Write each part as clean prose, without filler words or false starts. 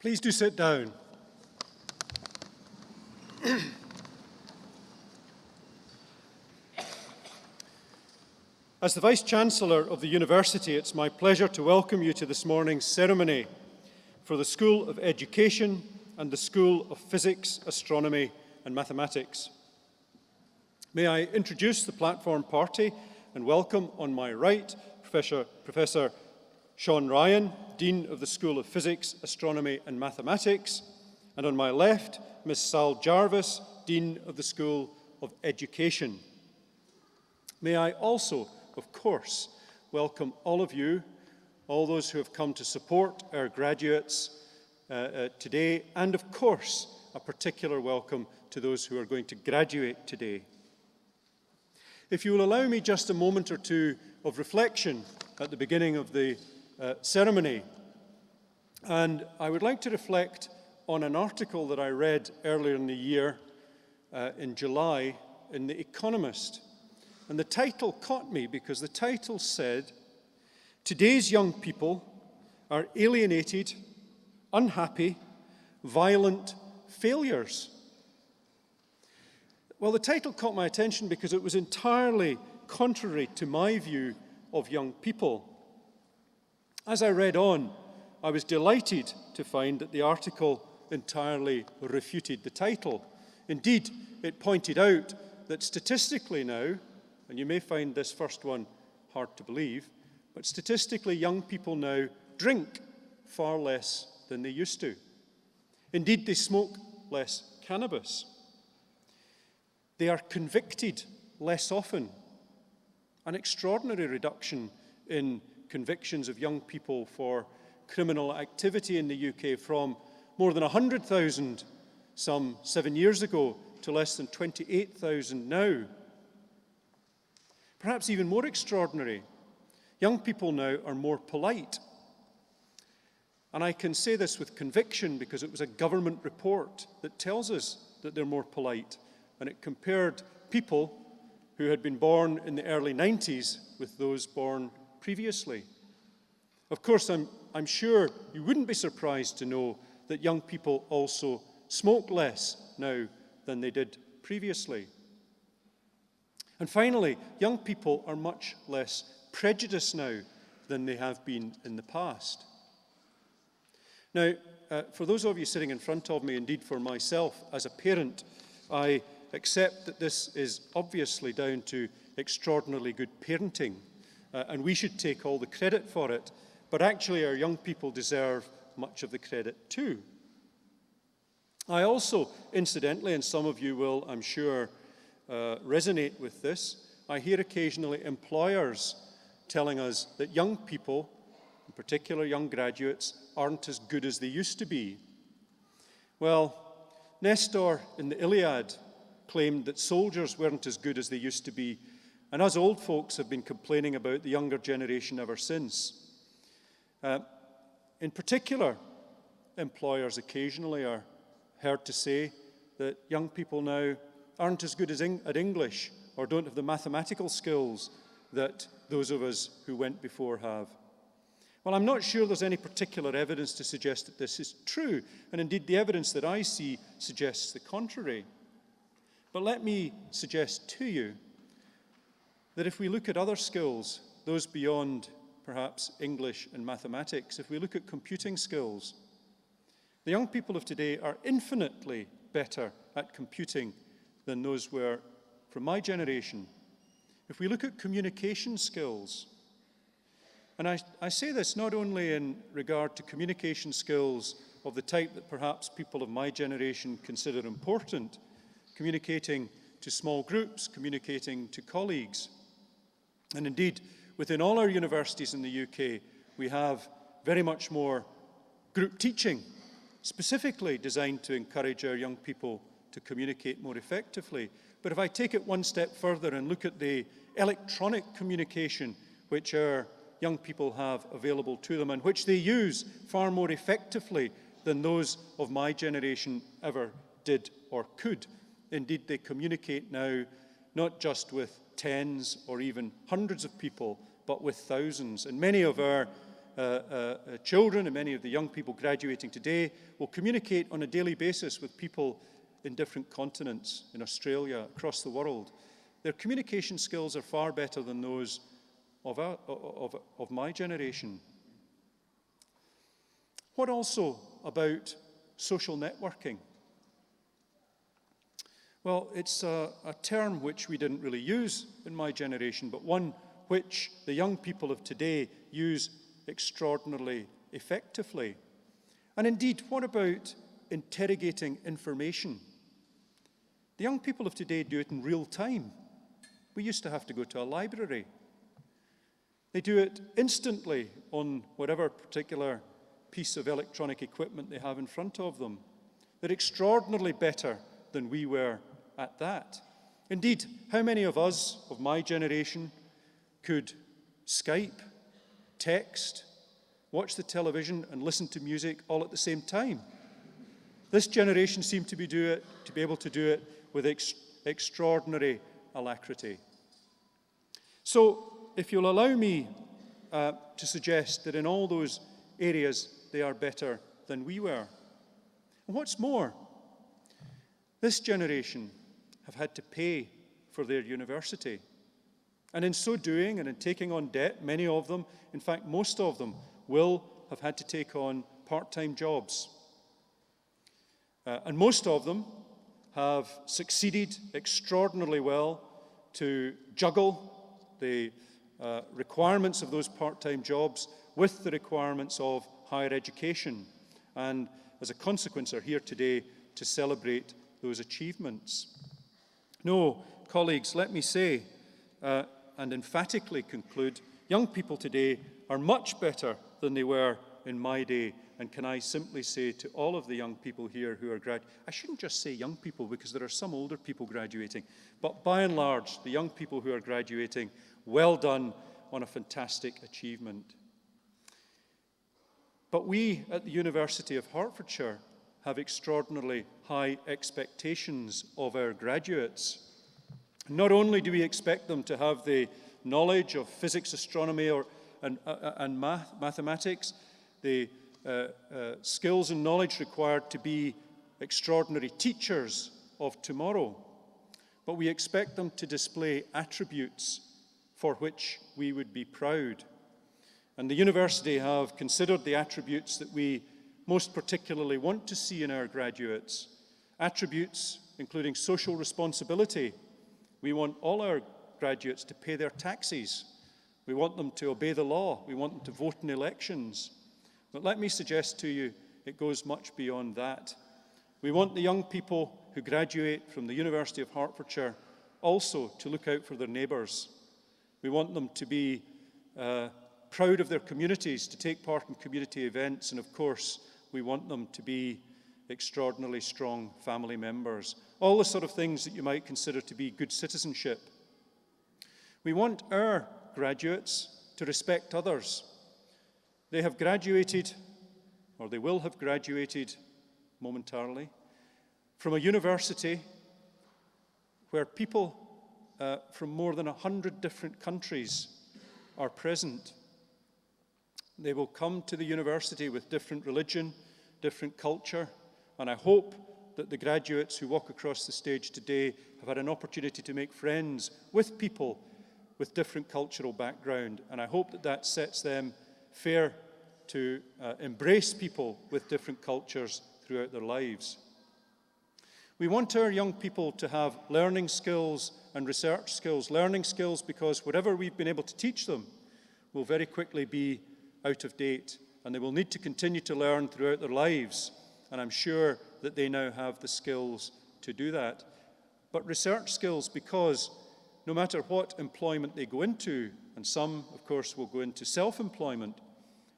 Please do sit down. As the Vice-Chancellor of the University, it's my pleasure to welcome you to this morning's ceremony for the School of Education and the School of Physics, Astronomy and Mathematics. May I introduce the platform party and welcome on my right Professor Sean Ryan, Dean of the School of Physics, Astronomy and Mathematics, and on my left, Ms. Sal Jarvis, Dean of the School of Education. May I also, of course, welcome all of you, all those who have come to support our graduates today, and of course, a particular welcome to those who are going to graduate today. If you will allow me just a moment or two of reflection at the beginning of the ceremony, and I would like to reflect on an article that I read earlier in the year, in July, in The Economist. And the title caught me because the title said, "Today's young people are alienated, unhappy, violent failures." Well, the title caught my attention because it was entirely contrary to my view of young people. As I read on, I was delighted to find that the article entirely refuted the title. Indeed, it pointed out that statistically now, and you may find this first one hard to believe, but statistically young people now drink far less than they used to. Indeed, they smoke less cannabis. They are convicted less often. An extraordinary reduction in convictions of young people for criminal activity in the UK from more than 100,000 some 7 years ago to less than 28,000 now. Perhaps even more extraordinary, young people now are more polite. And I can say this with conviction because it was a government report that tells us that they're more polite. And it compared people who had been born in the early 90s with those born previously. Of course, I'm sure you wouldn't be surprised to know that young people also smoke less now than they did previously. And finally, young people are much less prejudiced now than they have been in the past. Now, for those of you sitting in front of me, indeed for myself as a parent, I accept that this is obviously down to extraordinarily good parenting, and we should take all the credit for it, but actually our young people deserve much of the credit too. I also, incidentally, and some of you will, I'm sure, resonate with this, I hear occasionally employers telling us that young people, in particular young graduates, aren't as good as they used to be. Well, Nestor in the Iliad claimed that soldiers weren't as good as they used to be, and us old folks have been complaining about the younger generation ever since. In particular, employers occasionally are heard to say that young people now aren't as good at English or don't have the mathematical skills that those of us who went before have. Well, I'm not sure there's any particular evidence to suggest that this is true, and indeed the evidence that I see suggests the contrary. But let me suggest to you that if we look at other skills, those beyond perhaps English and mathematics, if we look at computing skills, the young people of today are infinitely better at computing than those were from my generation. If we look at communication skills, and I say this not only in regard to communication skills of the type that perhaps people of my generation consider important, communicating to small groups, communicating to colleagues. And indeed, within all our universities in the UK, we have very much more group teaching, specifically designed to encourage our young people to communicate more effectively. But if I take it one step further and look at the electronic communication which our young people have available to them and which they use far more effectively than those of my generation ever did or could. Indeed, they communicate now not just with tens or even hundreds of people, but with thousands. And many of our children and many of the young people graduating today will communicate on a daily basis with people in different continents, in Australia, across the world. Their communication skills are far better than those of my generation. What also about social networking? Well, it's a term which we didn't really use in my generation, but one which the young people of today use extraordinarily effectively. And indeed, what about interrogating information? The young people of today do it in real time. We used to have to go to a library. They do it instantly on whatever particular piece of electronic equipment they have in front of them. They're extraordinarily better than we were at that. Indeed, how many of us, of my generation, could Skype, text, watch the television, and listen to music all at the same time? This generation seemed to be able to do it with extraordinary alacrity. So, if you'll allow me to suggest that in all those areas they are better than we were. And what's more, this generation have had to pay for their university. And in so doing, and in taking on debt, many of them, in fact most of them, will have had to take on part-time jobs. And most of them have succeeded extraordinarily well to juggle the requirements of those part-time jobs with the requirements of higher education, and as a consequence are here today to celebrate those achievements. No, colleagues, let me say, and emphatically conclude, young people today are much better than they were in my day. And can I simply say to all of the young people here who are I shouldn't just say young people because there are some older people graduating, but by and large, the young people who are graduating, well done on a fantastic achievement. But we at the University of Hertfordshire have extraordinarily high expectations of our graduates. Not only do we expect them to have the knowledge of physics, astronomy, and mathematics, the skills and knowledge required to be extraordinary teachers of tomorrow, but we expect them to display attributes for which we would be proud. And the university have considered the attributes that we most particularly want to see in our graduates. Attributes including social responsibility. We want all our graduates to pay their taxes. We want them to obey the law. We want them to vote in elections. But let me suggest to you, it goes much beyond that. We want the young people who graduate from the University of Hertfordshire also to look out for their neighbours. We want them to be proud of their communities, to take part in community events, and of course, we want them to be extraordinarily strong family members. All the sort of things that you might consider to be good citizenship. We want our graduates to respect others. They have graduated, or they will have graduated momentarily, from a university where people from more than 100 different countries are present. They will come to the university with different religion, different culture, and I hope that the graduates who walk across the stage today have had an opportunity to make friends with people with different cultural background, and I hope that that sets them fair to embrace people with different cultures throughout their lives. We want our young people to have learning skills and research skills. Learning skills because whatever we've been able to teach them will very quickly be out of date, and they will need to continue to learn throughout their lives, and I'm sure that they now have the skills to do that. But research skills because no matter what employment they go into, and some, of course, will go into self-employment,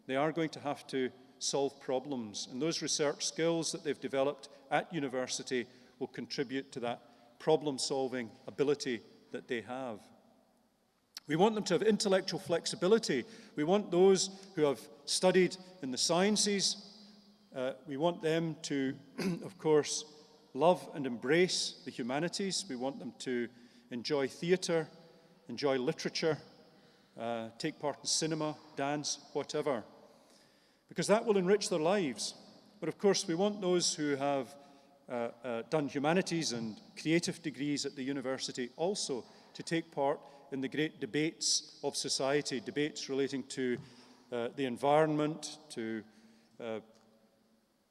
they are going to have to solve problems, and those research skills that they've developed at university will contribute to that problem-solving ability that they have. We want them to have intellectual flexibility. We want those who have studied in the sciences, we want them to, of course, love and embrace the humanities. We want them to enjoy theatre, enjoy literature, take part in cinema, dance, whatever. because that will enrich their lives. But of course, we want those who have done humanities and creative degrees at the university also to take part in the great debates of society, debates relating to the environment, to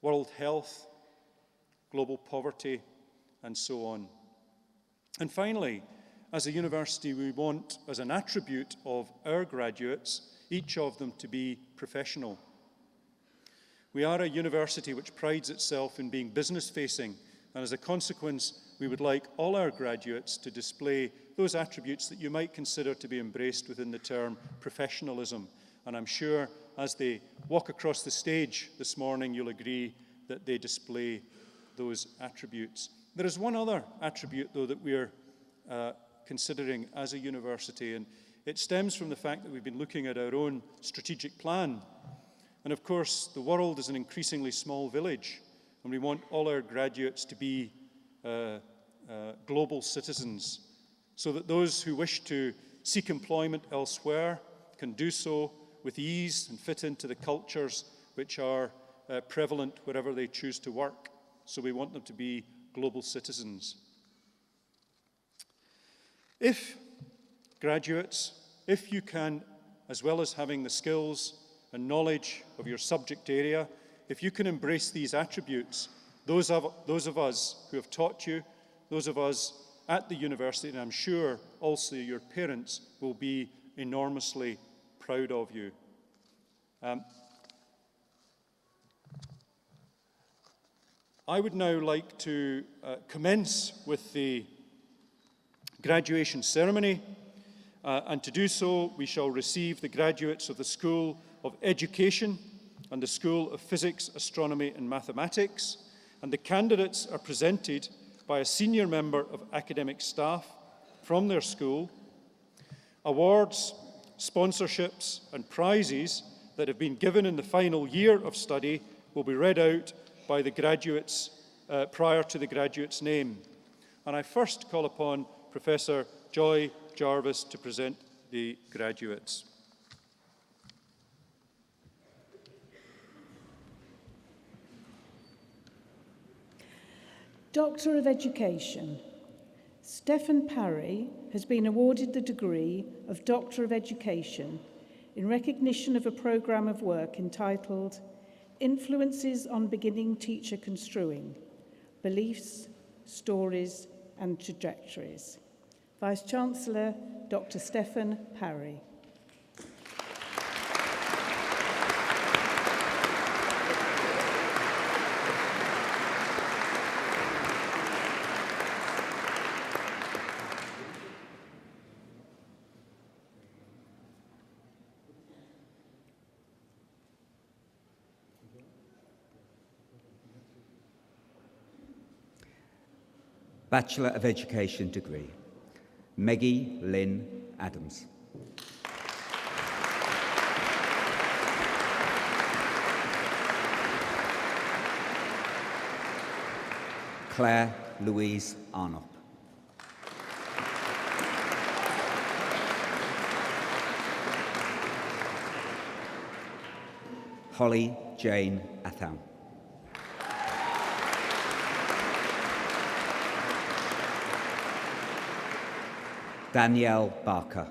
world health, global poverty, and so on. And finally, as a university, we want, as an attribute of our graduates, each of them to be professional. We are a university which prides itself in being business-facing, and as a consequence, we would like all our graduates to display those attributes that you might consider to be embraced within the term professionalism. And I'm sure as they walk across the stage this morning, you'll agree that they display those attributes. There is one other attribute, though, that we're considering as a university, and it stems from the fact that we've been looking at our own strategic plan. And of course, the world is an increasingly small village, and we want all our graduates to be global citizens, so that those who wish to seek employment elsewhere can do so with ease and fit into the cultures which are prevalent wherever they choose to work. So we want them to be global citizens. If graduates, if you can, as well as having the skills and knowledge of your subject area, if you can embrace these attributes, those of us who have taught you, those of us at the university, and I'm sure also your parents, will be enormously proud of you. I would now like to commence with the graduation ceremony, and to do so, we shall receive the graduates of the School of Education and the School of Physics, Astronomy and Mathematics, and the candidates are presented by a senior member of academic staff from their school. Awards, sponsorships and prizes that have been given in the final year of study will be read out by the graduates prior to the graduate's name. And I first call upon Professor Joy Jarvis to present the graduates. Doctor of Education. Stephen Parry has been awarded the degree of Doctor of Education in recognition of a programme of work entitled Influences on Beginning Teacher Construing, Beliefs, Stories and Trajectories. Vice-Chancellor, Dr. Stephen Parry. Bachelor of Education degree, Meggie Lynn Adams. Claire Louise Arnott. Holly Jane Atham. Danielle Barker.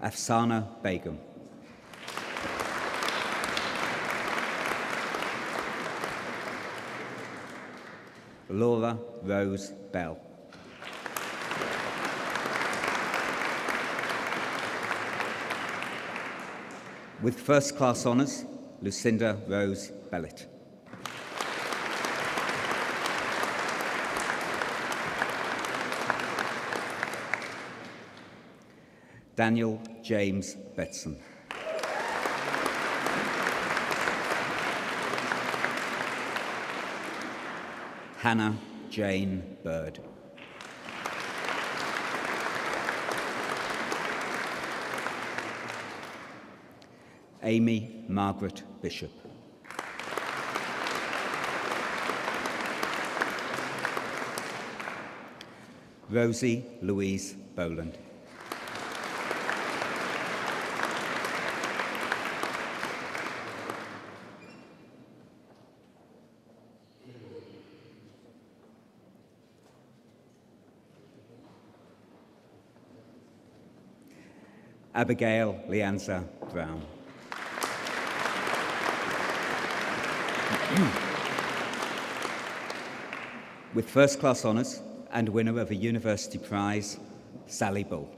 Afsana Begum. Laura Rose Bell. With first-class honours, Lucinda Rose Bellett. Daniel James Betson. Hannah Jane Bird. Amy Margaret Bishop. Rosie Louise Boland. Abigail Leanza Brown. With first-class honours and winner of a university prize, Sally Bull.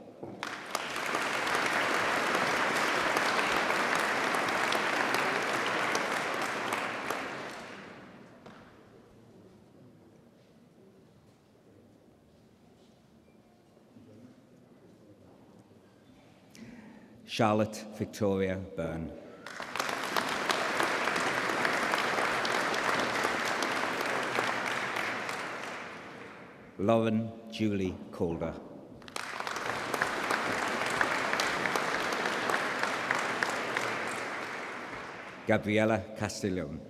Charlotte Victoria Byrne. Lauren Julie Calder. Gabriela Castellón.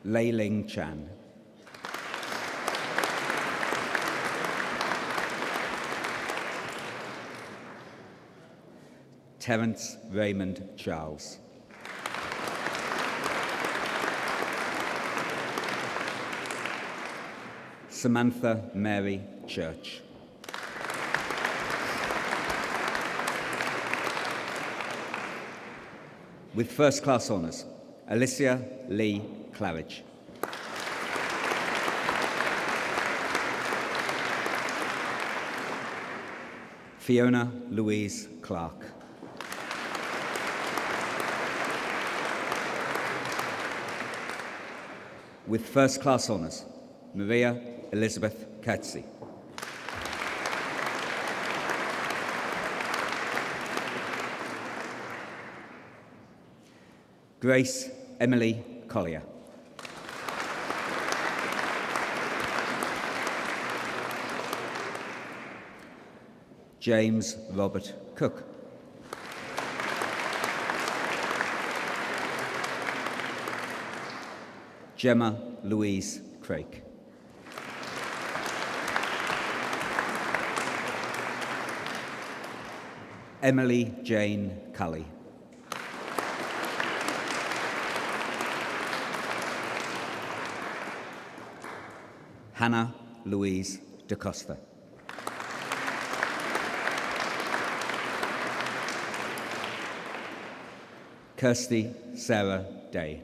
Lei Ling Chan. Terence Raymond Charles. Samantha Mary Church. With first-class honours, Alicia Lee Claridge. Fiona Louise Clark. With first-class honours, Maria Elizabeth Katzi. Grace Emily Collier. James Robert Cook. Gemma Louise Craik. Emily Jane Cully. Hannah Louise DaCosta. Kirsty Sarah Day.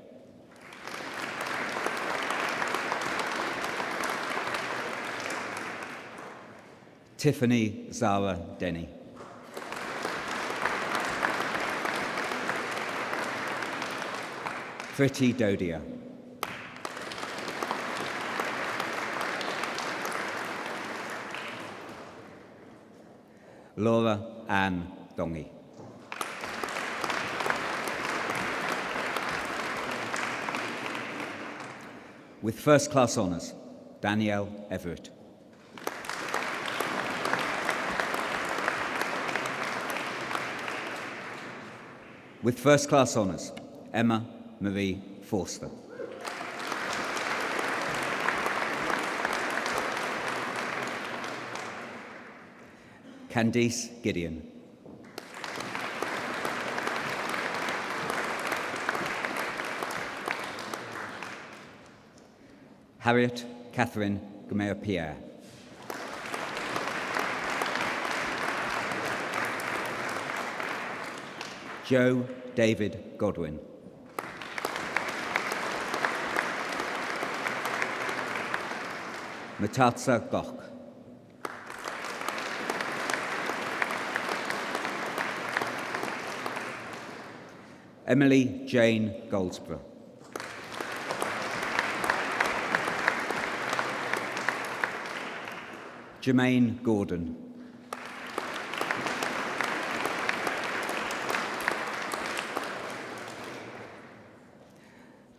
Tiffany Zara Denny. Priti Dodia. Laura Ann Dongi. With first-class honours, Danielle Everett. With first-class honours, Emma Marie Forster. Candice Gideon. Harriet Catherine Gomez-Pierre. Joe David Godwin. Matatsa Gok. Emily Jane Goldsborough. Jermaine Gordon.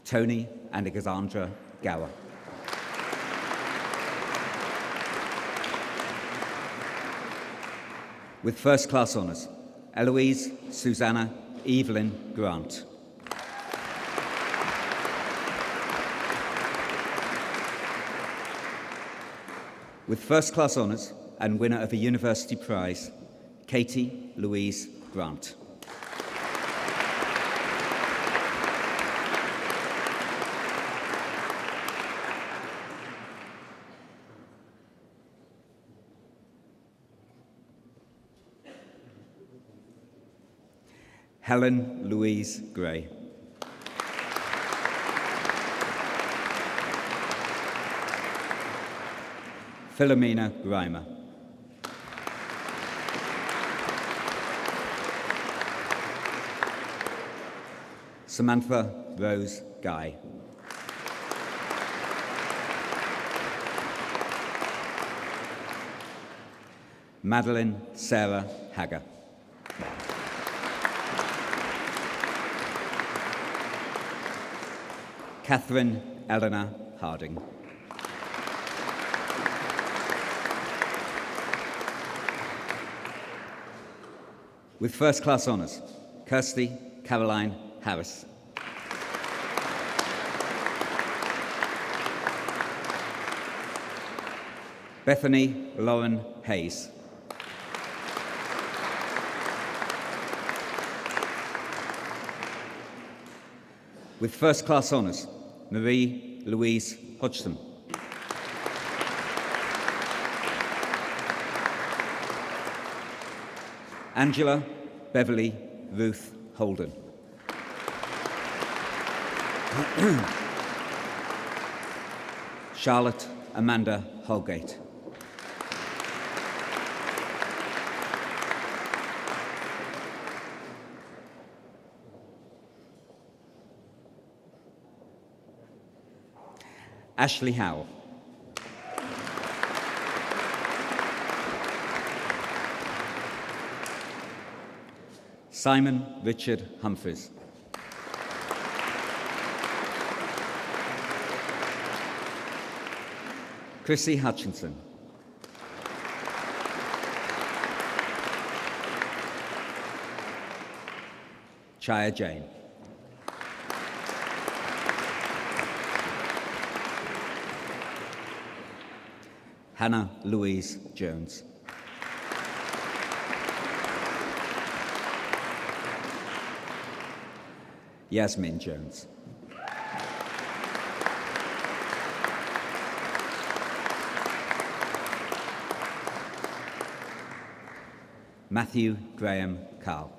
Tony and Alexandra Gower. With first-class honours, Eloise Susanna Evelyn Grant. With first-class honours and winner of a university prize, Katie Louise Grant. Helen Louise Gray. Philomena Grimer. Samantha Rose Guy. Madeline Sarah Hagger. Catherine Eleanor Harding. With first-class honours, Kirsty Caroline Harris. Bethany Lauren Hayes. With first-class honours, Marie Louise Hodgson. Angela Beverly Ruth Holden. Charlotte Amanda Holgate. Ashley Howell. Simon Richard Humphreys. Chrissy Hutchinson. Chaya Jane. Hannah Louise Jones. Yasmin Jones. Matthew Graham Carl.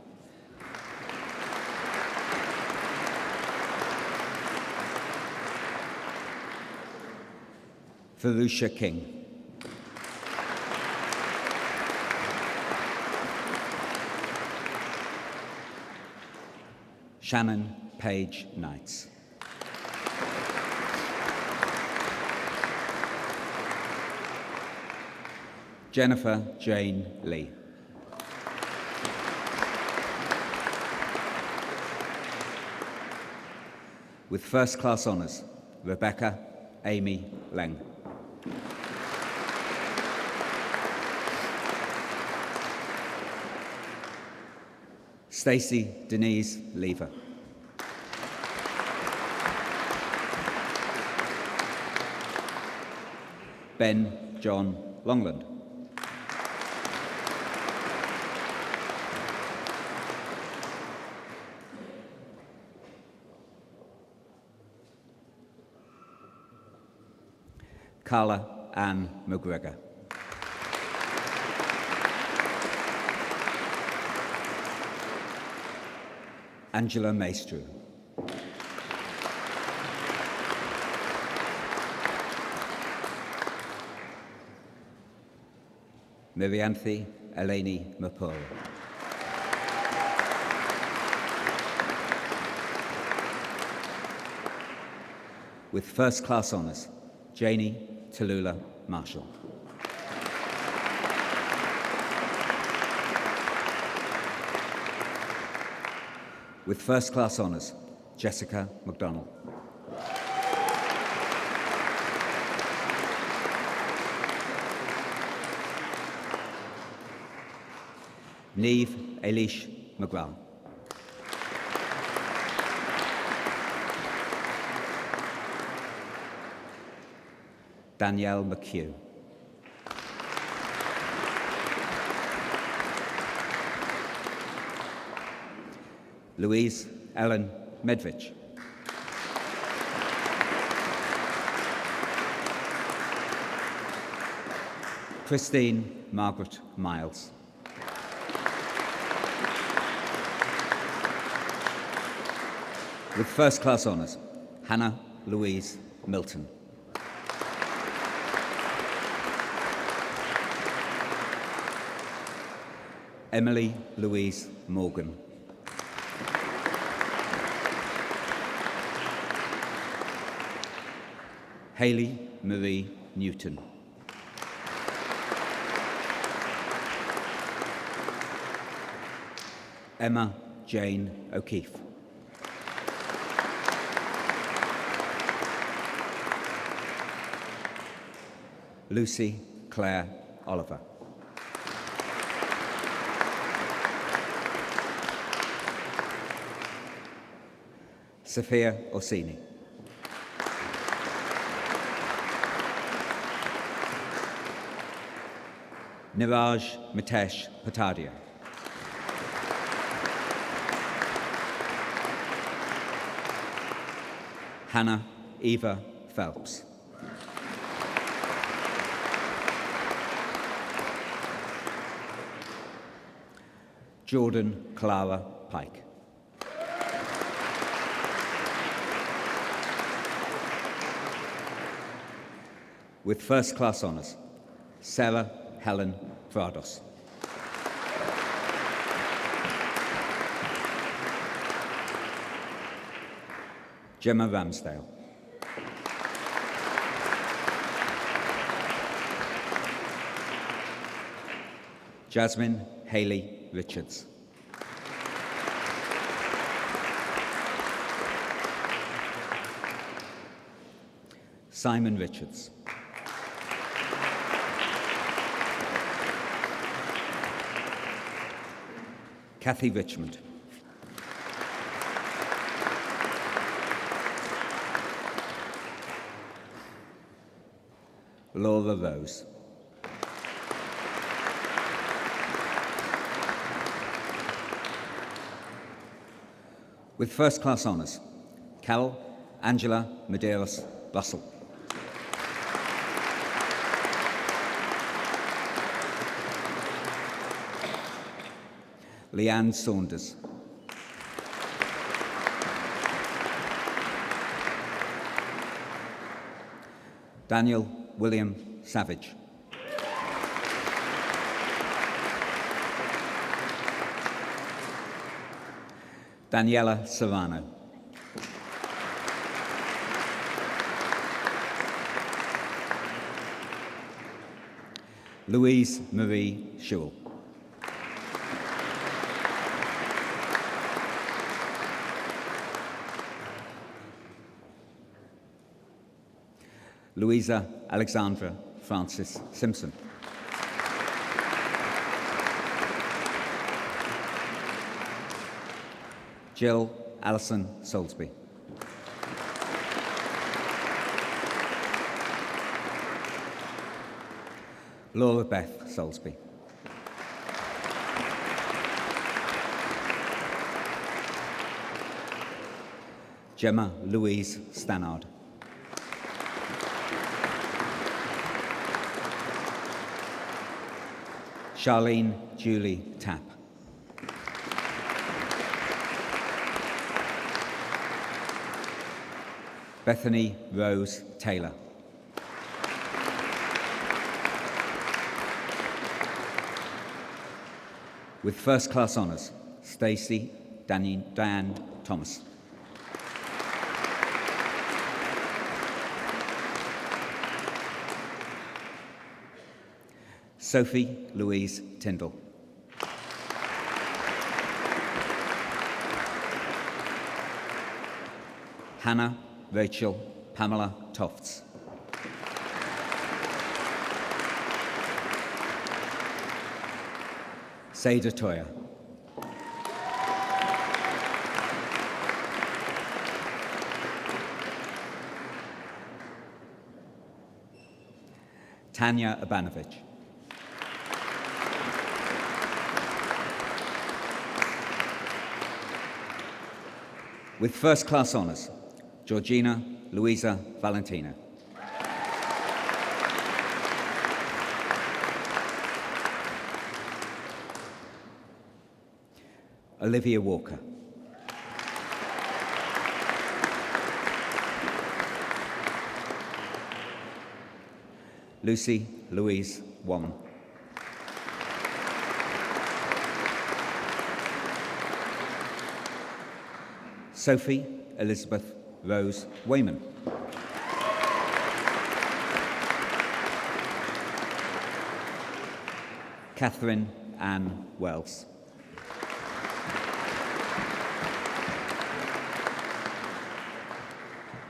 Farusha King. Shannon Page Knights. Jennifer Jane Lee. With first-class honours, Rebecca Amy Leng. Stacey Denise Lever. Ben John Longland. Carla Ann McGregor. Angela Maestru. Mirianthe Eleni Mapura. With first-class honours, Janie Tallulah Marshall. With first-class honours, Jessica MacDonald. Neve Elish McGrath. Danielle McHugh. Louise Ellen Medvich. Christine Margaret Miles. With first class honours, Hannah Louise Milton. Emily Louise Morgan. Hayley Marie Newton. Emma Jane O'Keefe. Lucy Claire Oliver. Sophia Orsini. Niraj Mitesh Patadia. Hannah Eva Phelps. Jordan Clara Pike. With first class honours, Sarah Helen Prados. Gemma Ramsdale. Jasmine Haley Richards. Simon Richards. Kathy Richmond. Laura Rose. With first class honours, Carol Angela Medeiros Russell. Leanne Saunders. Daniel William Savage. Daniela Serrano. Louise Marie Schewel. Louisa Alexandra Francis Simpson. Jill Alison Soulsby. Laura Beth Soulsby. Gemma Louise Stannard. Charlene Julie Tapp. Bethany Rose Taylor. With first class honours, Stacey Diane Thomas. Sophie Louise Tyndall. Hannah Rachel Pamela Tofts. Seda Toya. Tanya Abanovich. With first-class honours, Georgina Louisa Valentino. Olivia Walker. Lucy Louise Wom. Sophie Elizabeth Rose Wayman. Catherine Ann Wells.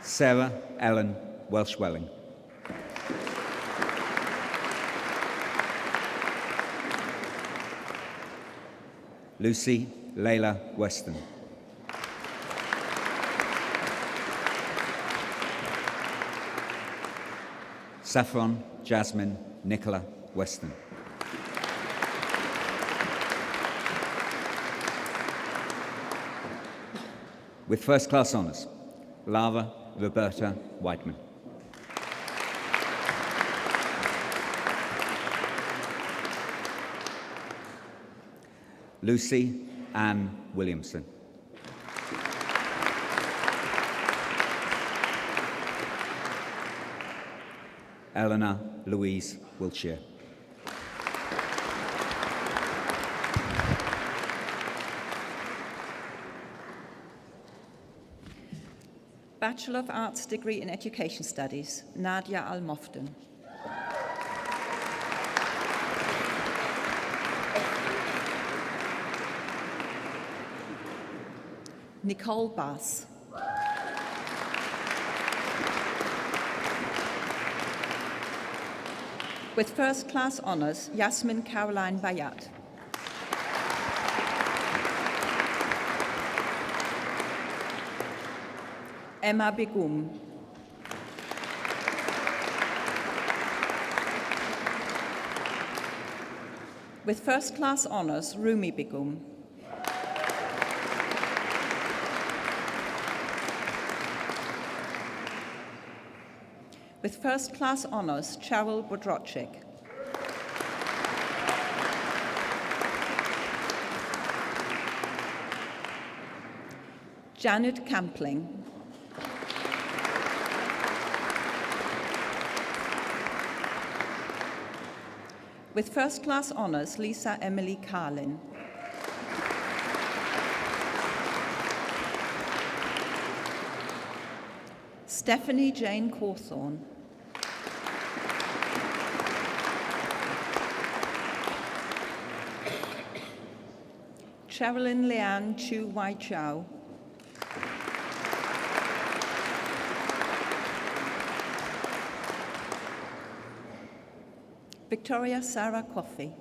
Sarah Ellen Welsh-Welling. Lucy Layla Weston. Saffron Jasmine Nicola Weston. With first-class honours, Lara Roberta Whiteman. Lucy Ann Williamson. Eleanor Louise Wiltshire. Bachelor of Arts degree in Education Studies, Nadia Al-Mofden. Nicole Bass. With first-class honours, Yasmin Caroline Bayat. Emma Begum. With first-class honours, Rumi Begum. With first-class honours, Cheryl Bodrocik. Janet Campling. With first-class honours, Lisa Emily Carlin. Stephanie Jane Cawthorne. Sherilyn Leanne Chu Wai Chow. Victoria Sarah Coffey.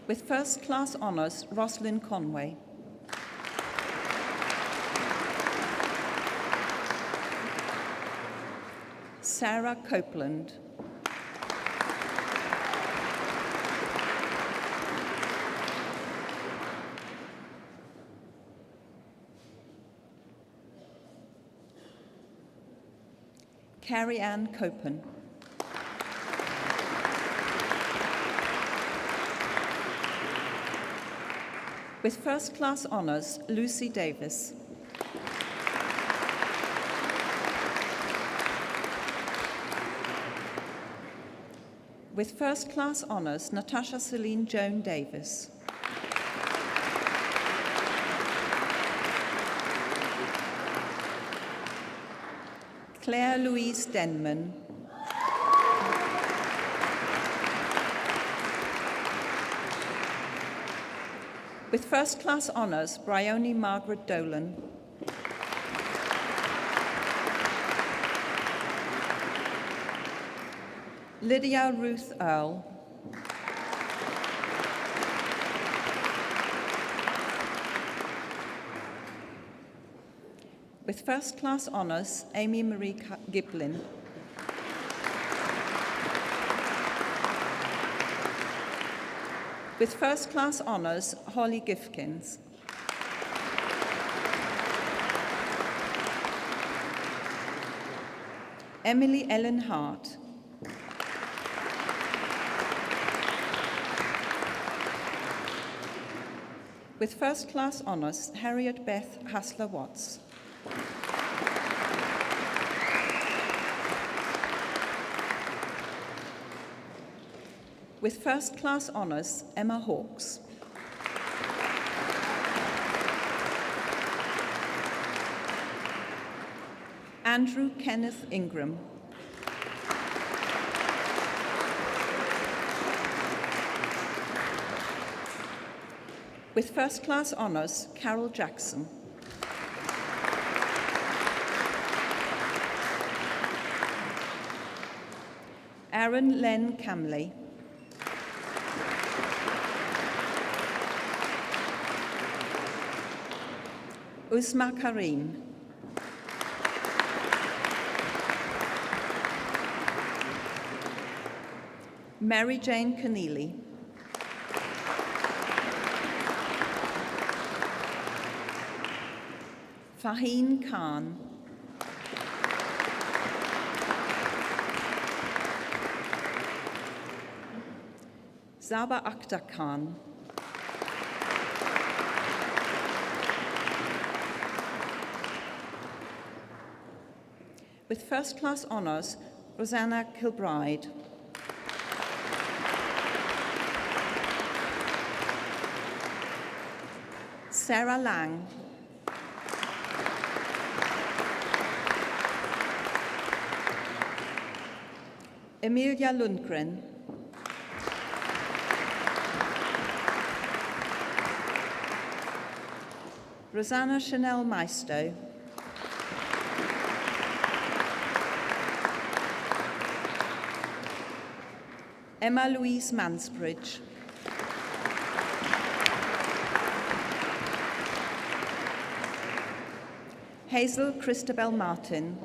With first-class honours, Rosalind Conway. Sarah Copeland. Carrie Ann Copen. With first-class honours, Lucy Davis. With first-class honours, Natasha Celine Joan Davis. Claire Louise Denman. With first-class honours, Bryony Margaret Dolan. Lydia Ruth Earle. With first-class honours, Amy Marie Giblin. With first class honours, Holly Gifkins. Emily Ellen Hart. With first class honours, Harriet Beth Hassler-Watts. With first class honours, Emma Hawkes. Andrew Kenneth Ingram. With first class honours, Carol Jackson. Aaron Len Camley. Uzma Karim. Mary Jane Keneally. Faheen Khan. Zaba Akhtar Khan. With first class honours, Rosanna Kilbride. Sarah Lang. Emilia Lundgren. Rosanna Chanel Maisto. Emma Louise Mansbridge. Hazel Christabel Martin.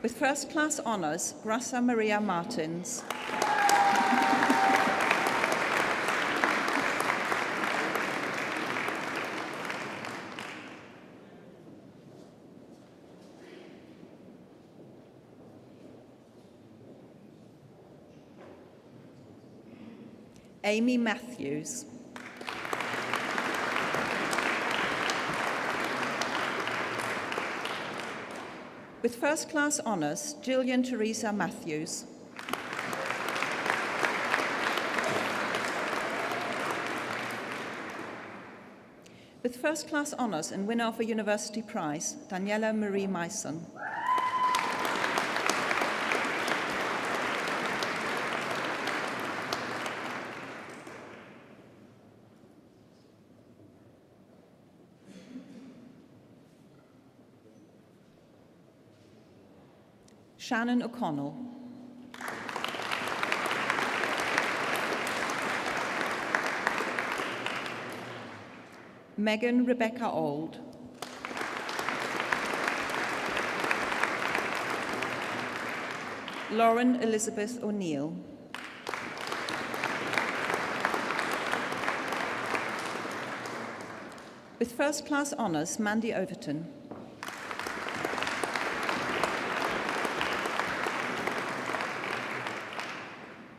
With first class honours, Grassa Maria Martins. Amy Matthews. With first class honours, Gillian Teresa Matthews. With first class honours and winner of a university prize, Daniela Marie Meissen. Shannon O'Connell. Megan Rebecca Auld. Lauren Elizabeth O'Neill. With first class honours, Mandy Overton.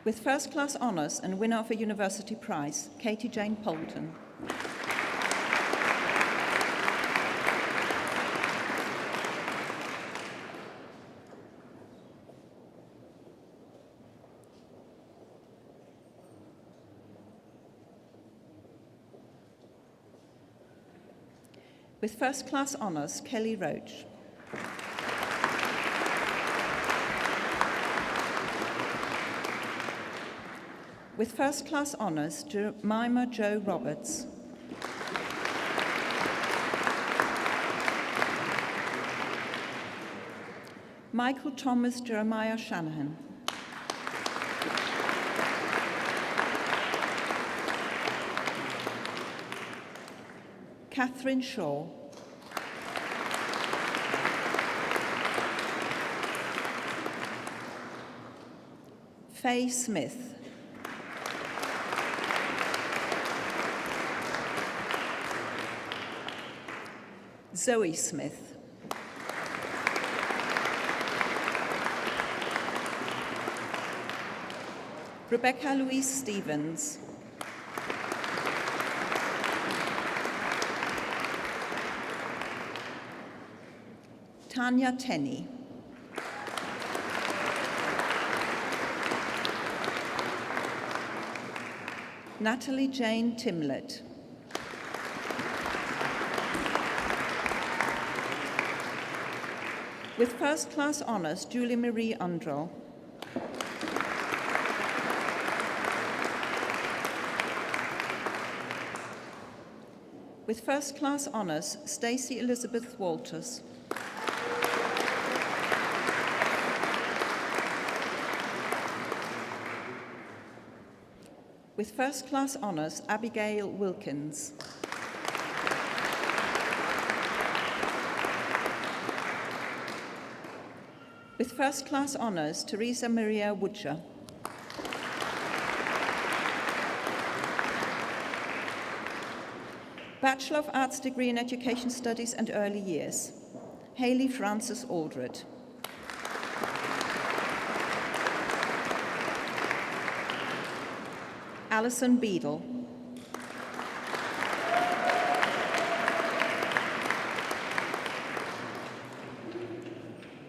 With first class honours and winner of a university prize, Katie Jane Poulton. With first class honours, Kelly Roach. With first class honours, Jemima Jo Roberts. Michael Thomas Jeremiah Shanahan. Catherine Shaw. Faye Smith. Zoe Smith. Rebecca Louise Stevens. Tanya Tenney. Natalie Jane Timlett. With first class honours, Julie Marie Undrell. With first class honours, Stacey Elizabeth Walters. With first class honours, Abigail Wilkins. With first class honours, Teresa Maria Woodsher. Bachelor of Arts degree in Education Studies and Early Years, Hayley Frances Aldred. Alison Beadle.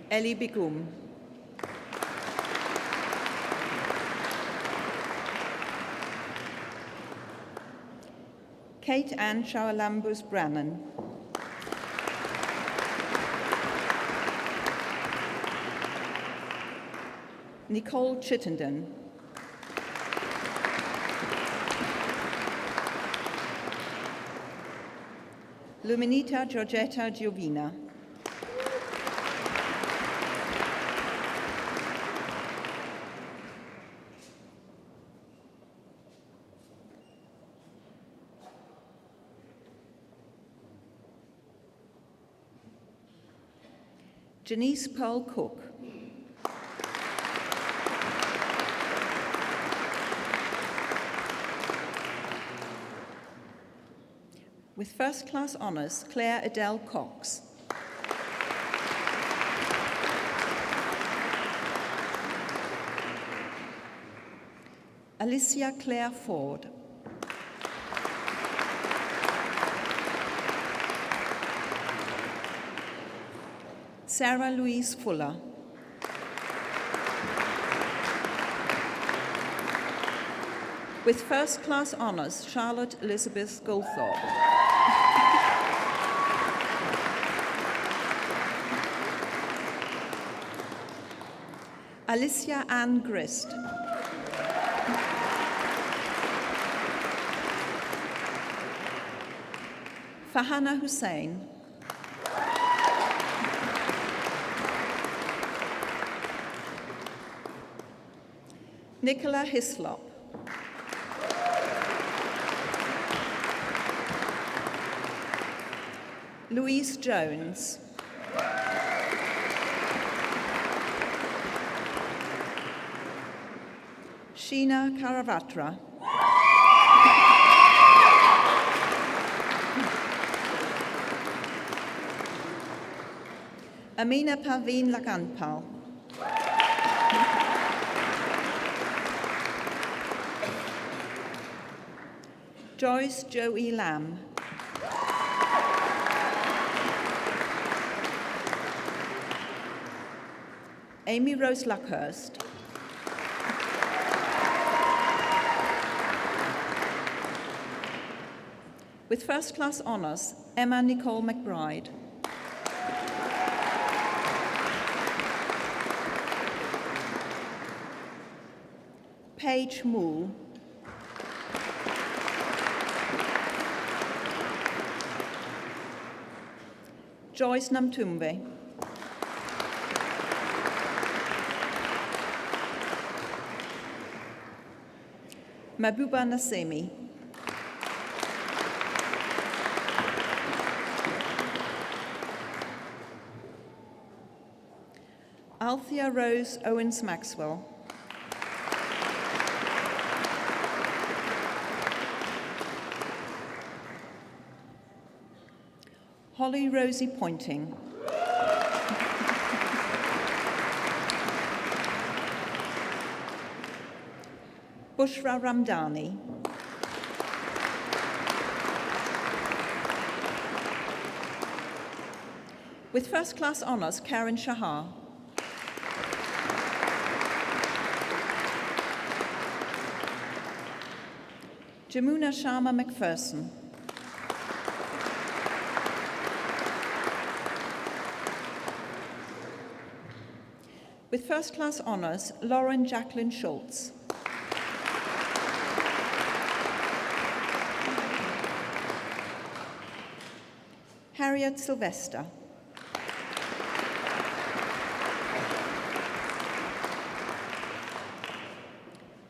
Ellie Bigum. Kate Ann Shawalambus Brannan. Nicole Chittenden. Luminita Giorgetta Giovina. Janice Pearl Cook. With first class honours, Claire Adele Cox. Alicia Claire Ford. Sarah Louise Fuller. With first class honours, Charlotte Elizabeth Goldthorpe. Alicia Ann Grist. Fahana Hussain. Nicola Hislop. Louise Jones. Sheena Karavatra. Amina Parveen Lakanpal. Joyce Joey Lamb. Amy Rose Luckhurst. With first class honours, Emma Nicole McBride. Paige Moole. Joyce Namtumbe. Mabuba Nasemi. Althea Rose Owens Maxwell. Holly Rosie Pointing. Bushra Ramdani. With first class honours, Karen Shahar. Jamuna Sharma McPherson. With first class honours, Lauren Jacqueline Schultz. Harriet Sylvester.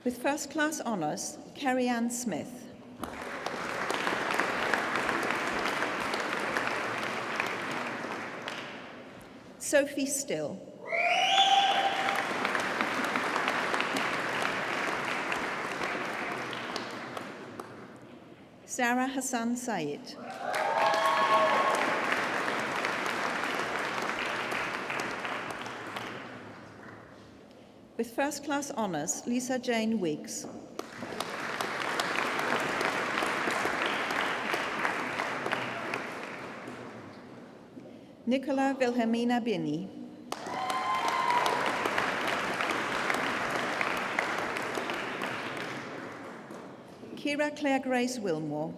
With first class honours, Kerry Ann Smith. Sophie Still. Sarah Hassan Said. With first class honours, Lisa Jane Wiggs. Nicola Wilhelmina Binny. Kira Claire Grace Wilmore.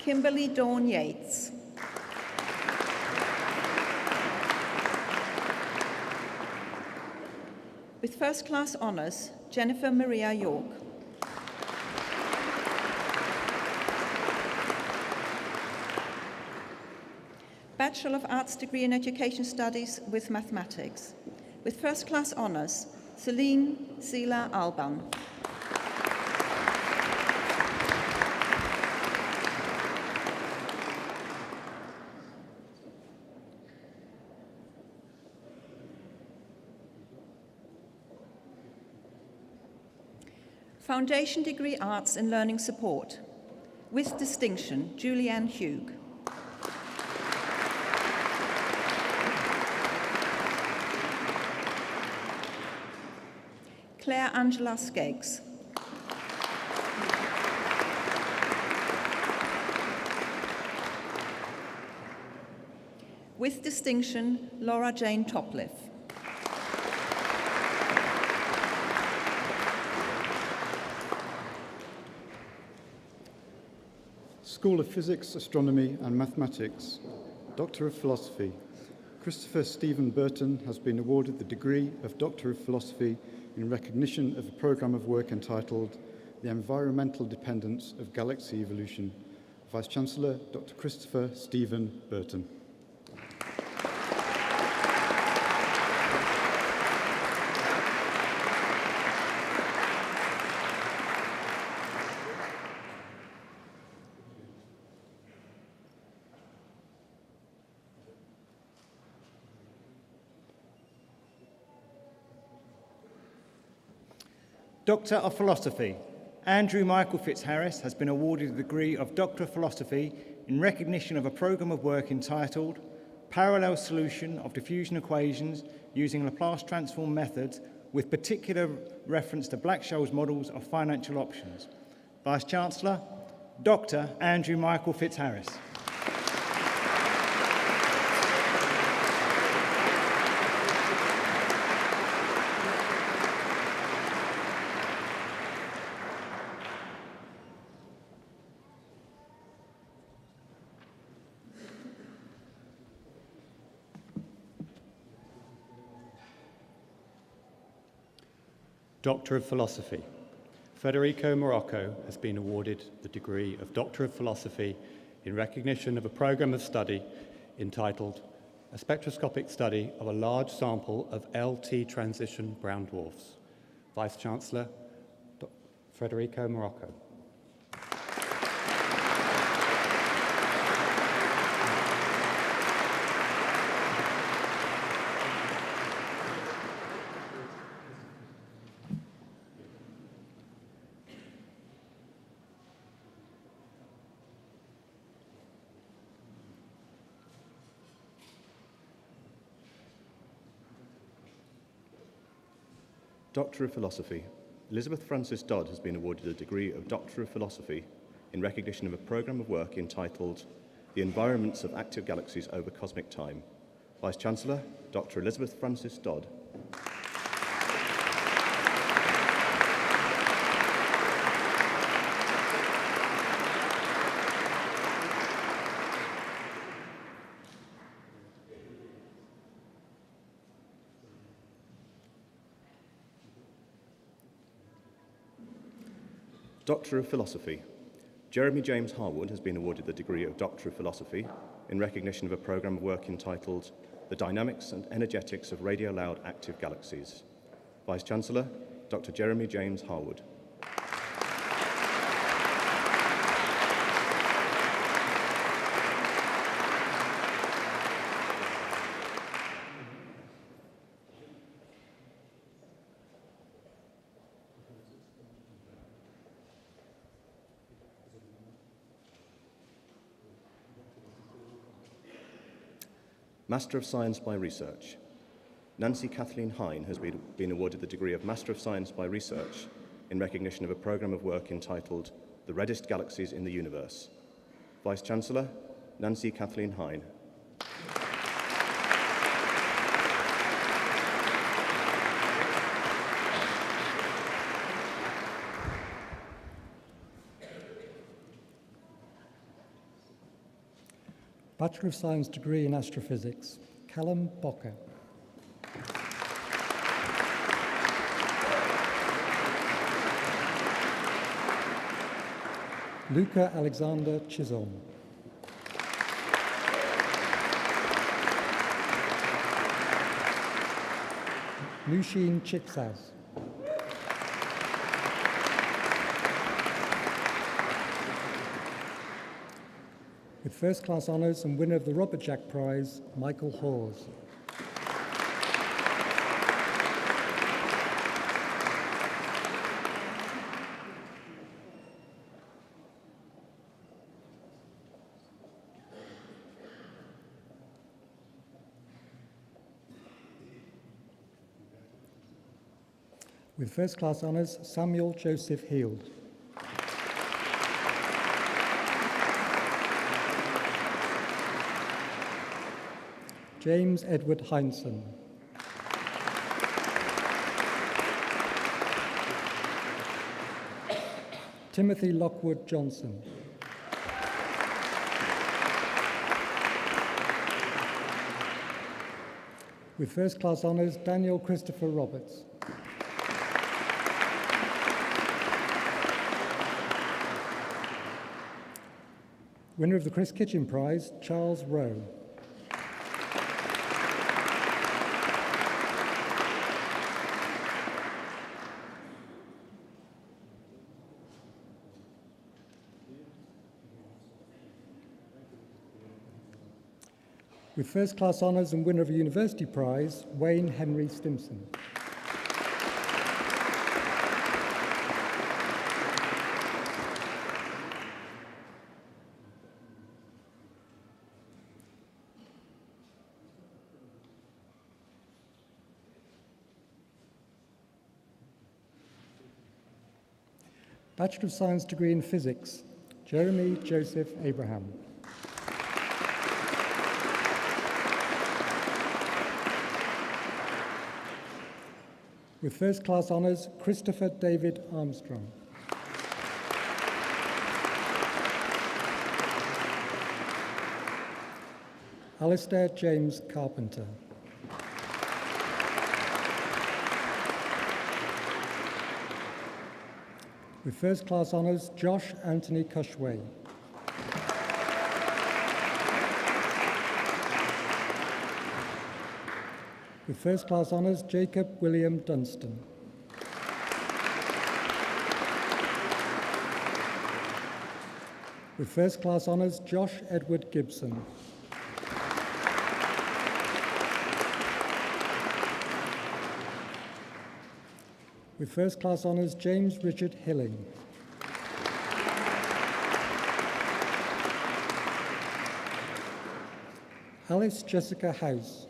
Kimberly Dawn Yates. With first class honours, Jennifer Maria York. Bachelor of Arts degree in Education Studies with Mathematics. With first class honours, Celine Sela Alban. Foundation Degree Arts and Learning Support. With distinction, Julianne Hugh. Claire Angela Skeggs. With distinction, Laura Jane Topliff. School of Physics, Astronomy and Mathematics, Doctor of Philosophy. Christopher Stephen Burton has been awarded the degree of Doctor of Philosophy in recognition of a programme of work entitled The Environmental Dependence of Galaxy Evolution. Vice-Chancellor, Dr. Christopher Stephen Burton. Doctor of Philosophy. Andrew Michael Fitzharris has been awarded the degree of Doctor of Philosophy in recognition of a programme of work entitled Parallel Solution of Diffusion Equations using Laplace Transform Methods with particular reference to Black-Scholes models of financial options. Vice-Chancellor, Dr. Andrew Michael Fitzharris. Doctor of Philosophy. Federico Morocco has been awarded the degree of Doctor of Philosophy in recognition of a programme of study entitled A Spectroscopic Study of a Large Sample of LT Transition Brown Dwarfs. Vice-Chancellor, Federico Morocco. Doctor of Philosophy. Elizabeth Frances Dodd has been awarded the degree of Doctor of Philosophy in recognition of a programme of work entitled The Environments of Active Galaxies Over Cosmic Time. Vice-Chancellor, Dr. Elizabeth Frances Dodd. Doctor of Philosophy. Jeremy James Harwood has been awarded the degree of Doctor of Philosophy in recognition of a programme of work entitled The Dynamics and Energetics of Radio-Loud Active Galaxies. Vice-Chancellor, Dr. Jeremy James Harwood. Master of Science by Research. Nancy Kathleen Hine has been awarded the degree of Master of Science by Research in recognition of a programme of work entitled The Reddest Galaxies in the Universe. Vice-Chancellor, Nancy Kathleen Hine. Bachelor of Science degree in Astrophysics, Callum Bocker. Luca Alexander Chisholm. Nushin Chitsas. With first-class honours and winner of the Robert Jack Prize, Michael Hawes. With first-class honours, Samuel Joseph Heald. James Edward Heinsohn. Timothy Lockwood Johnson. With first-class honours, Daniel Christopher Roberts. Winner of the Chris Kitchen Prize, Charles Rowe. With first-class honours and winner of a University Prize, Wayne Henry Stimson. Bachelor of Science degree in Physics, Jeremy Joseph Abraham. With first-class honours, Christopher David Armstrong. Alistair James Carpenter. With first-class honours, Josh Anthony Cushway. With first-class honours, Jacob William Dunstan. With first-class honours, Josh Edward Gibson. With first-class honours, James Richard Hilling. Alice Jessica House.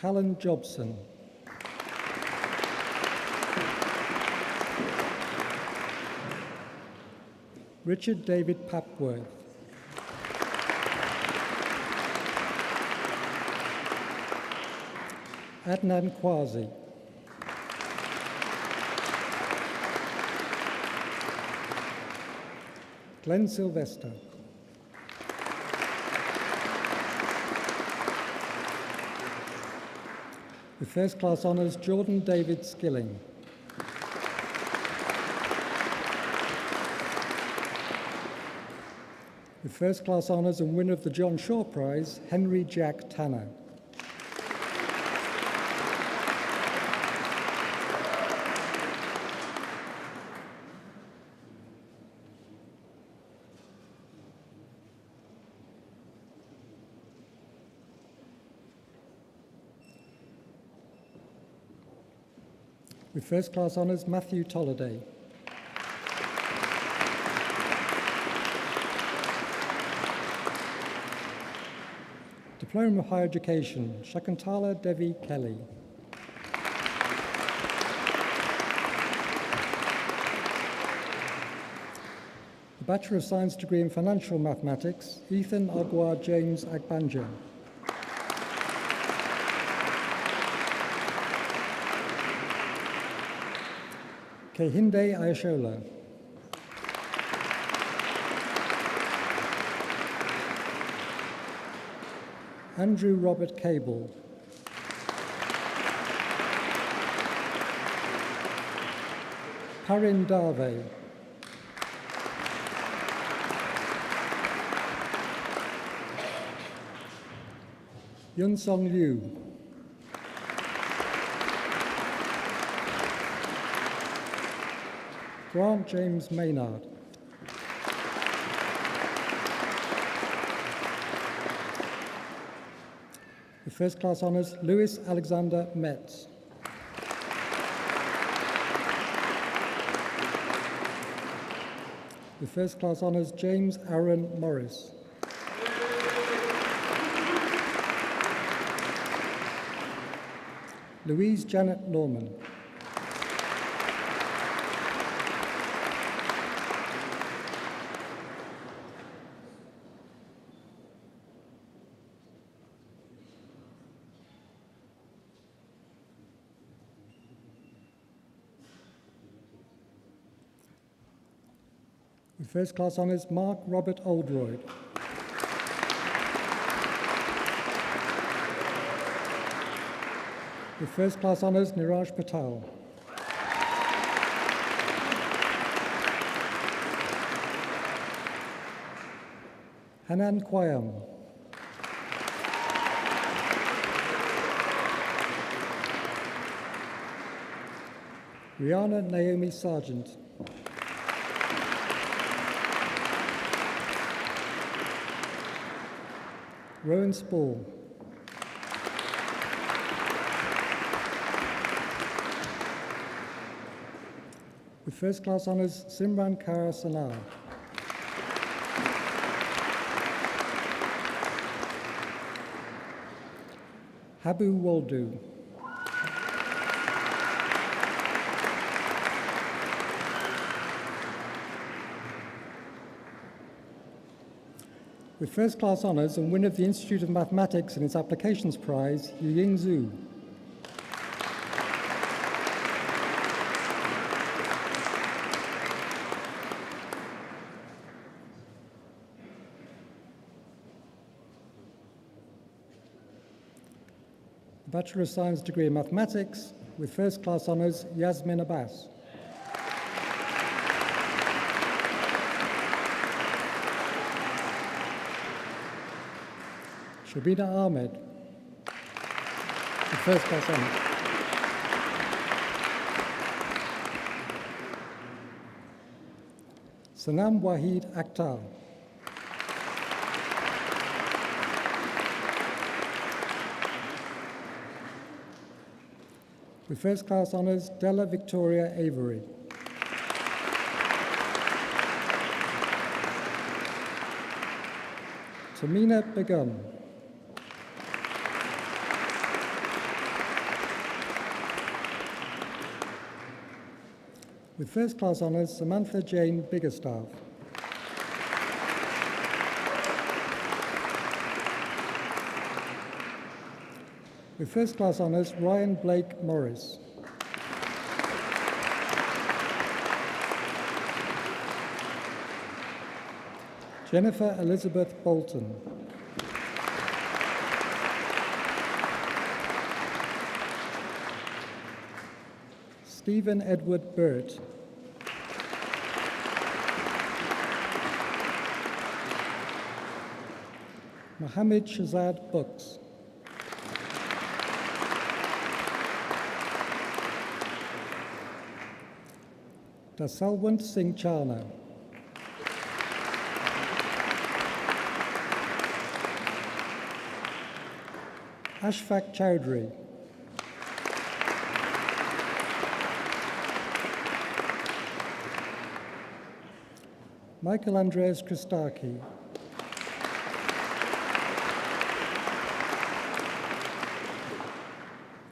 Callan Jobson. Richard David Papworth. Adnan Kwazi. Glenn Sylvester. With first class honours, Jordan David Skilling. With first class honours and winner of the John Shaw Prize, Henry Jack Tanner. With first class honours, Matthew Tolliday. Diploma of Higher Education, Shakuntala Devi Kelly. The Bachelor of Science degree in Financial Mathematics, Ethan Agua James Agbanja. Kehinde Ayashola. Andrew Robert Cable. Parin Dave. Yun Song Liu. Grant James Maynard. With first class honours, Louis Alexander Metz. With first class honours, James Aaron Morris. Louise Janet Norman. With first class honours, Mark Robert Oldroyd. With first class honours, Niraj Patel. Hanan Kwayam. Rihanna Naomi Sargent. Rowan Spall. With first class honours, Simran Kara Sanar. Habu Waldu. With first class honours and winner of the Institute of Mathematics and its Applications Prize, Yuying Zhu. Bachelor of Science degree in Mathematics with first class honours, Yasmin Abbas. Shabina Ahmed, with first class honours. Sanam Wahid Akhtar. With first class honours, Della Victoria Avery. Tamina Begum. With first class honours, Samantha Jane Biggerstaff. With first class honours, Ryan Blake Morris. Jennifer Elizabeth Bolton. Stephen Edward Burt. Mohammed Shazad Books. Dasalwant Singh Charna. Ashfaq Chowdhury. Michael Andreas Christaki.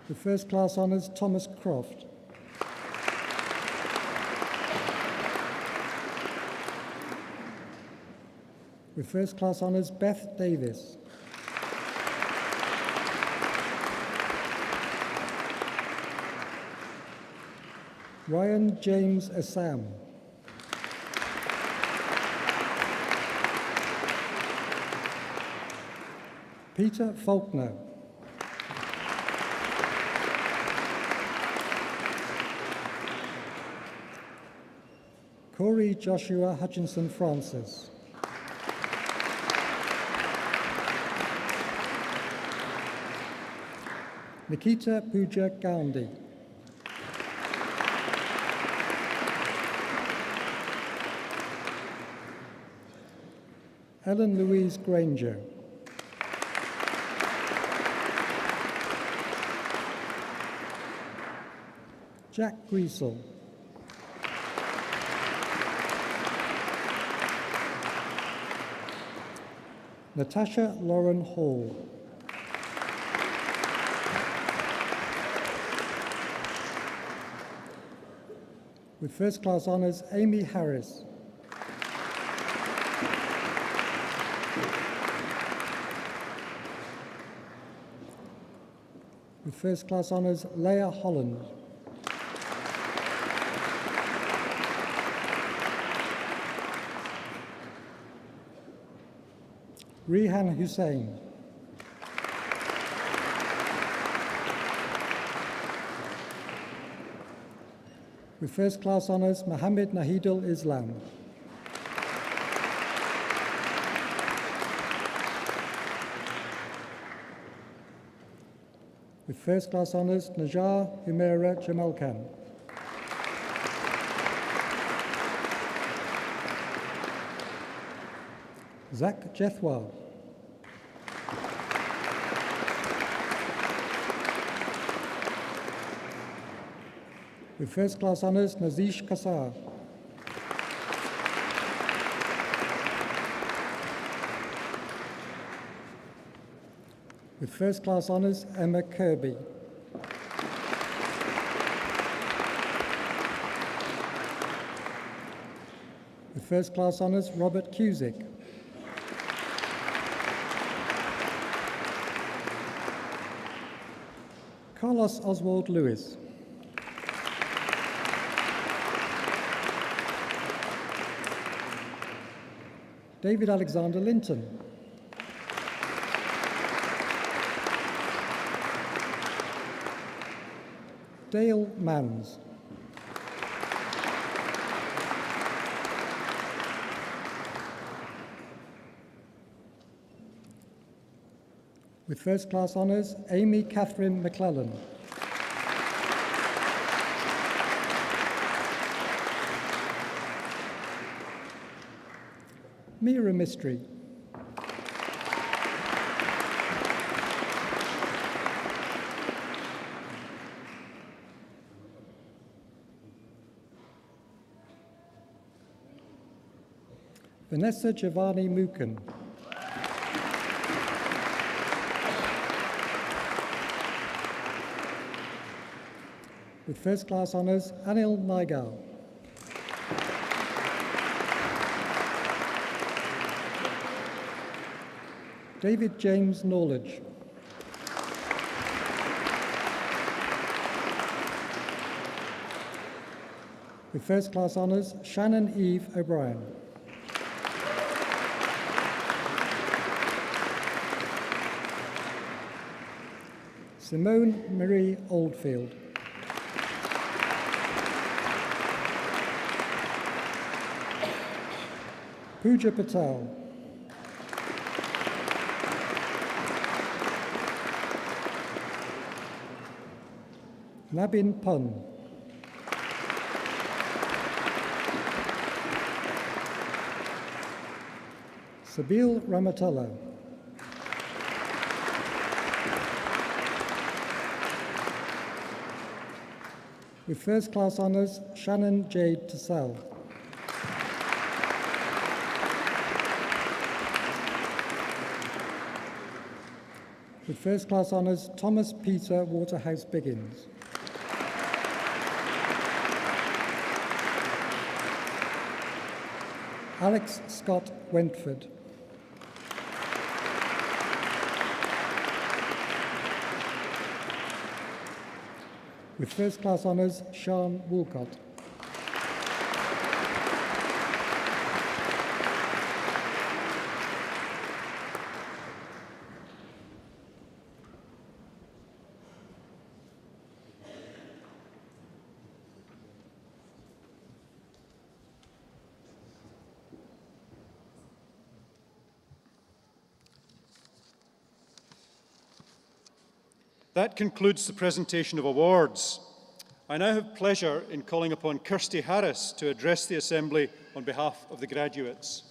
With first class honours, Thomas Croft. With first class honours, Beth Davis. Ryan James Assam. Peter Faulkner. Corey Joshua Hutchinson Francis. Nikita Pooja Gandhi. Ellen Louise Granger. Jack Griesel. Natasha Lauren Hall. With first class honours, Amy Harris. With first class honours, Leah Holland. Rehan Hussain. With first class honours, Mohammed Nahidul Islam. With first class honours, Najar Humaira Jamal Khan. Zach Jethwal. With first class honours, Nazish Kassar. With first class honours, Emma Kirby. With first class honours, Robert Cusick. Carlos Oswald Lewis. David Alexander Linton. Dale Manns. With first class honours, Amy Catherine McClellan. Mira Mystery. Vanessa Giovanni Mukin. With first class honours, Anil Naigal. David James Norledge. With first class honours, Shannon Eve O'Brien. Simone Marie Oldfield. Pooja Patel. Nabin Pun. Sabil Ramatullah. With first class honours, Shannon Jade Tassell. With first class honours, Thomas Peter Waterhouse Biggins. Alex Scott Wentford. With first class honours, Sean Woolcott. That concludes the presentation of awards. I now have pleasure in calling upon Kirsty Harris to address the Assembly on behalf of the graduates.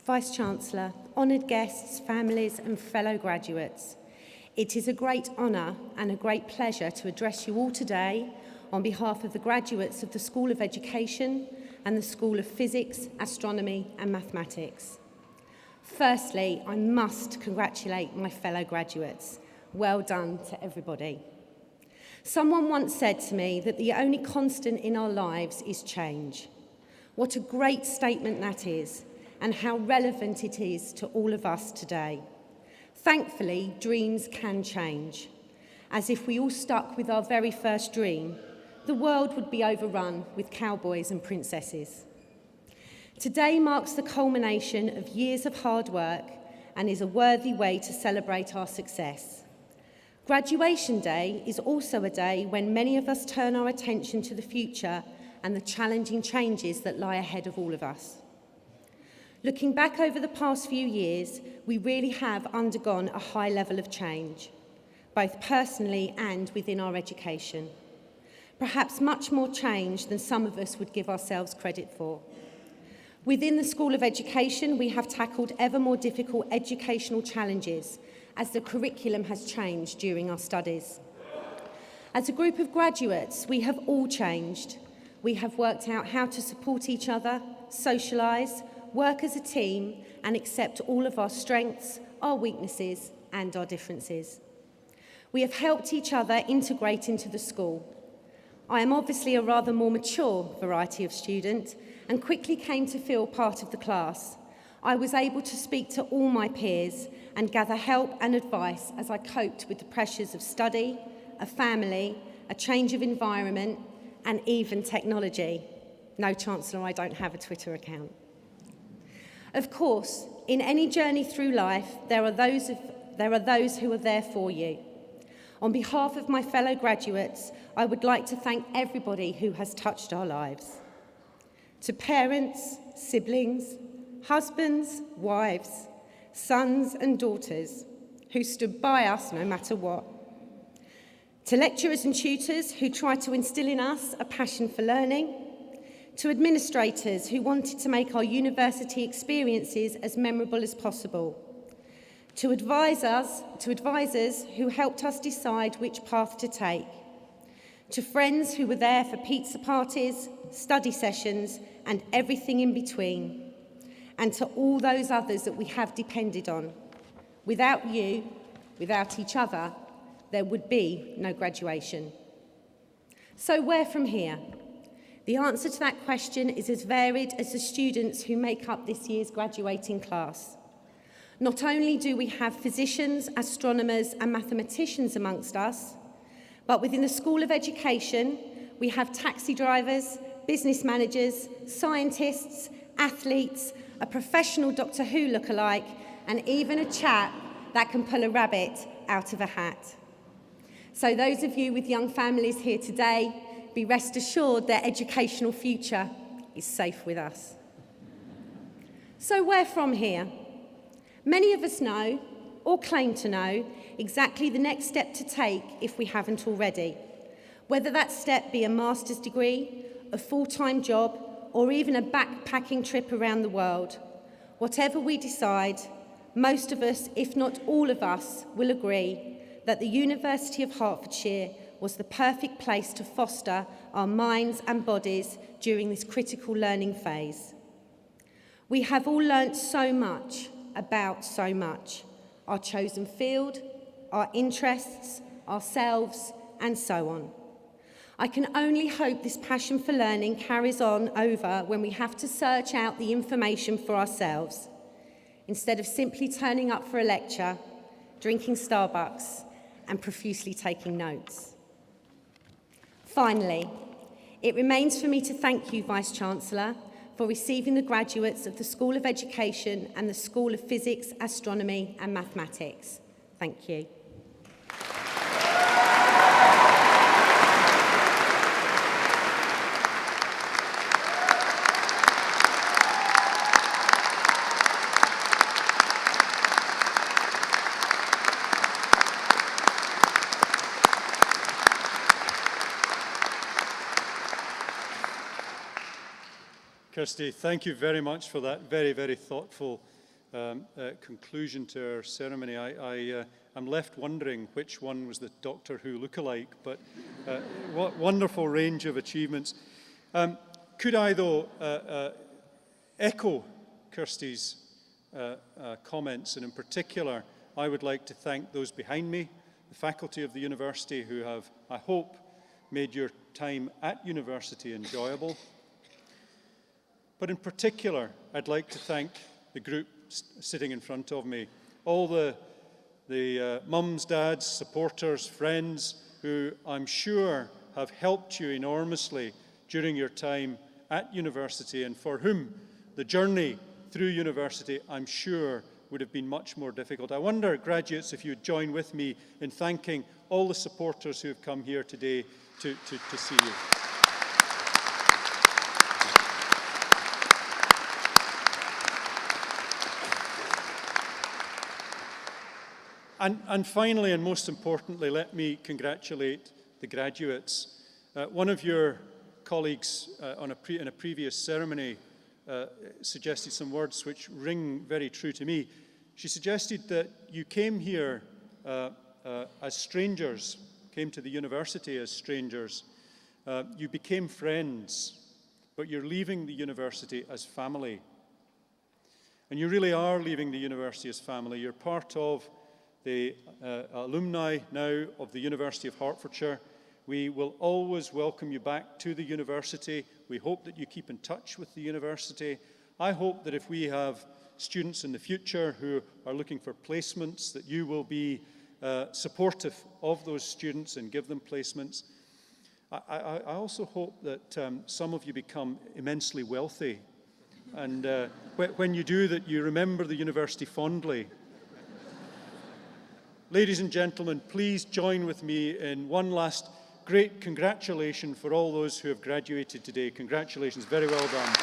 Vice-Chancellor, honoured guests, families and fellow graduates, it is a great honour and a great pleasure to address you all today on behalf of the graduates of the School of Education and the School of Physics, Astronomy and Mathematics. Firstly, I must congratulate my fellow graduates. Well done to everybody. Someone once said to me that the only constant in our lives is change. What a great statement that is, and how relevant it is to all of us today. Thankfully, dreams can change. As if we all stuck with our very first dream, the world would be overrun with cowboys and princesses. Today marks the culmination of years of hard work and is a worthy way to celebrate our success. Graduation Day is also a day when many of us turn our attention to the future and the challenging changes that lie ahead of all of us. Looking back over the past few years, we really have undergone a high level of change, both personally and within our education. Perhaps much more change than some of us would give ourselves credit for. Within the School of Education, we have tackled ever more difficult educational challenges as the curriculum has changed during our studies. As a group of graduates, we have all changed. We have worked out how to support each other, socialise, work as a team, and accept all of our strengths, our weaknesses, and our differences. We have helped each other integrate into the school. I am obviously a rather more mature variety of student and quickly came to feel part of the class. I was able to speak to all my peers and gather help and advice as I coped with the pressures of study, a family, a change of environment, and even technology. No, Chancellor, I don't have a Twitter account. Of course, in any journey through life, there are those who are there for you. On behalf of my fellow graduates, I would like to thank everybody who has touched our lives. To parents, siblings, husbands, wives, sons and daughters who stood by us no matter what. To lecturers and tutors who tried to instill in us a passion for learning. To administrators who wanted to make our university experiences as memorable as possible. To advisors who helped us decide which path to take. To friends who were there for pizza parties, study sessions, and everything in between. And to all those others that we have depended on. Without you, without each other, there would be no graduation. So where from here? The answer to that question is as varied as the students who make up this year's graduating class. Not only do we have physicians, astronomers and mathematicians amongst us, but within the School of Education, we have taxi drivers, business managers, scientists, athletes, a professional Doctor Who lookalike, and even a chap that can pull a rabbit out of a hat. So those of you with young families here today, be rest assured their educational future is safe with us. So where from here? Many of us know, or claim to know, exactly the next step to take if we haven't already. Whether that step be a master's degree, a full-time job, or even a backpacking trip around the world. Whatever we decide, most of us, if not all of us, will agree that the University of Hertfordshire was the perfect place to foster our minds and bodies during this critical learning phase. We have all learnt so much about so much, our chosen field, our interests, ourselves, and so on. I can only hope this passion for learning carries on over when we have to search out the information for ourselves, instead of simply turning up for a lecture, drinking Starbucks, and profusely taking notes. Finally, it remains for me to thank you, Vice-Chancellor, for receiving the graduates of the School of Education and the School of Physics, Astronomy and Mathematics. Thank you. Kirsty, thank you very much for that very, very thoughtful conclusion to our ceremony. I'm left wondering which one was the Doctor Who lookalike, but what wonderful range of achievements. Could I, though, echo Kirsty's comments, and in particular, I would like to thank those behind me, the faculty of the university who have, I hope, made your time at university enjoyable. But in particular, I'd like to thank the group sitting in front of me, all the mums, dads, supporters, friends who I'm sure have helped you enormously during your time at university and for whom the journey through university, I'm sure, would have been much more difficult. I wonder, graduates, if you'd join with me in thanking all the supporters who have come here today to see you. And finally, and most importantly, let me congratulate the graduates. One of your colleagues in a previous ceremony suggested some words which ring very true to me. She suggested that you came here as strangers, came to the university as strangers. You became friends, but you're leaving the university as family. And you really are leaving the university as family. You're part of the alumni now of the University of Hertfordshire. We will always welcome you back to the university. We hope that you keep in touch with the university. I hope that if we have students in the future who are looking for placements, that you will be supportive of those students and give them placements. I also hope that some of you become immensely wealthy. And when you do that, you remember the university fondly. Ladies and gentlemen, please join with me in one last great congratulations for all those who have graduated today. Congratulations, very well done.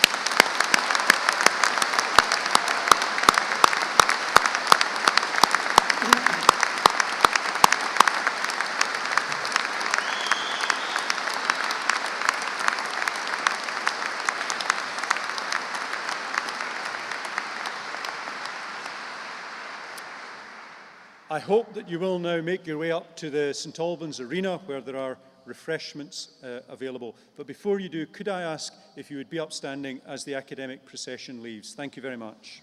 I hope that you will now make your way up to the St Albans Arena where there are refreshments available. But before you do, could I ask if you would be upstanding as the academic procession leaves? Thank you very much.